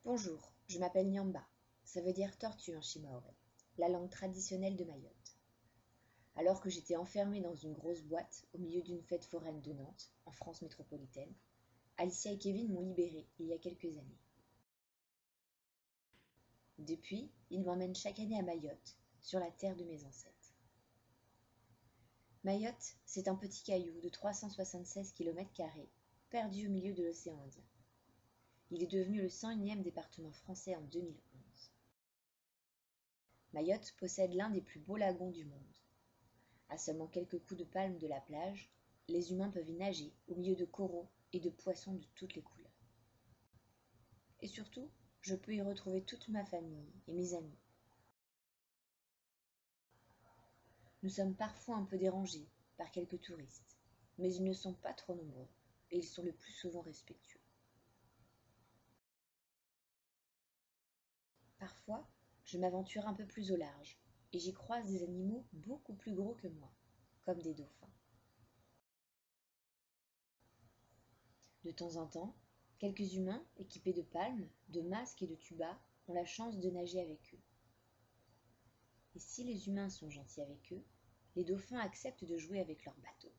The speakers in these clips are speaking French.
Bonjour, je m'appelle Nyamba. Ça veut dire tortue en shimaoré, la langue traditionnelle de Mayotte. Alors que j'étais enfermée dans une grosse boîte au milieu d'une fête foraine de Nantes, en France métropolitaine, Alicia et Kevin m'ont libérée il y a quelques années. Depuis, ils m'emmènent chaque année à Mayotte, sur la terre de mes ancêtres. Mayotte, c'est un petit caillou de 376 km², perdu au milieu de l'océan Indien. Il est devenu le 101e département français en 2011. Mayotte possède l'un des plus beaux lagons du monde. À seulement quelques coups de palme de la plage, les humains peuvent y nager au milieu de coraux et de poissons de toutes les couleurs. Et surtout, je peux y retrouver toute ma famille et mes amis. Nous sommes parfois un peu dérangés par quelques touristes, mais ils ne sont pas trop nombreux et ils sont le plus souvent respectueux. Parfois, je m'aventure un peu plus au large et j'y croise des animaux beaucoup plus gros que moi, comme des dauphins. De temps en temps, quelques humains équipés de palmes, de masques et de tubas ont la chance de nager avec eux. Et si les humains sont gentils avec eux, les dauphins acceptent de jouer avec leur bateau.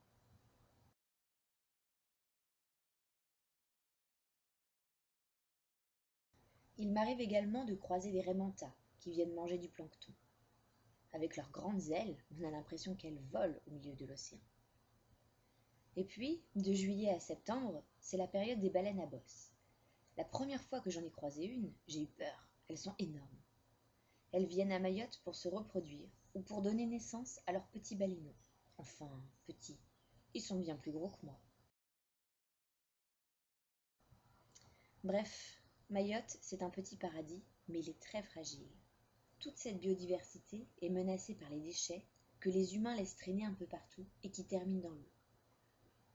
Il m'arrive également de croiser des raies mantas qui viennent manger du plancton. Avec leurs grandes ailes, on a l'impression qu'elles volent au milieu de l'océan. Et puis, de juillet à septembre, c'est la période des baleines à bosse. La première fois que j'en ai croisé une, j'ai eu peur. Elles sont énormes. Elles viennent à Mayotte pour se reproduire ou pour donner naissance à leurs petits baleineaux. Enfin, petits. Ils sont bien plus gros que moi. Bref, Mayotte, c'est un petit paradis, mais il est très fragile. Toute cette biodiversité est menacée par les déchets que les humains laissent traîner un peu partout et qui terminent dans l'eau.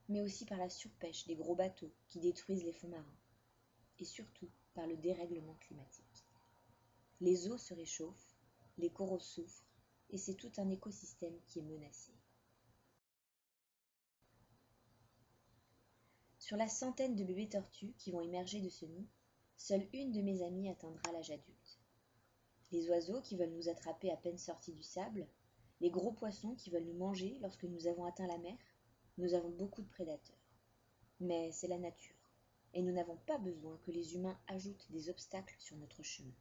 Mais aussi par la surpêche des gros bateaux qui détruisent les fonds marins. Et surtout par le dérèglement climatique. Les eaux se réchauffent, les coraux souffrent, et c'est tout un écosystème qui est menacé. Sur la centaine de bébés tortues qui vont émerger de ce nid, seule une de mes amies atteindra l'âge adulte. Les oiseaux qui veulent nous attraper à peine sortis du sable, les gros poissons qui veulent nous manger lorsque nous avons atteint la mer, nous avons beaucoup de prédateurs. Mais c'est la nature, et nous n'avons pas besoin que les humains ajoutent des obstacles sur notre chemin.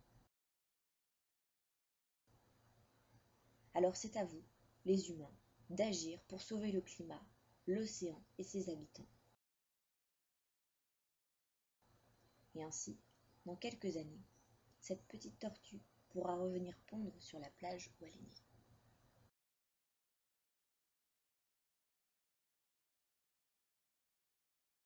Alors c'est à vous, les humains, d'agir pour sauver le climat, l'océan et ses habitants. Et ainsi, dans quelques années, cette petite tortue pourra revenir pondre sur la plage où elle est née.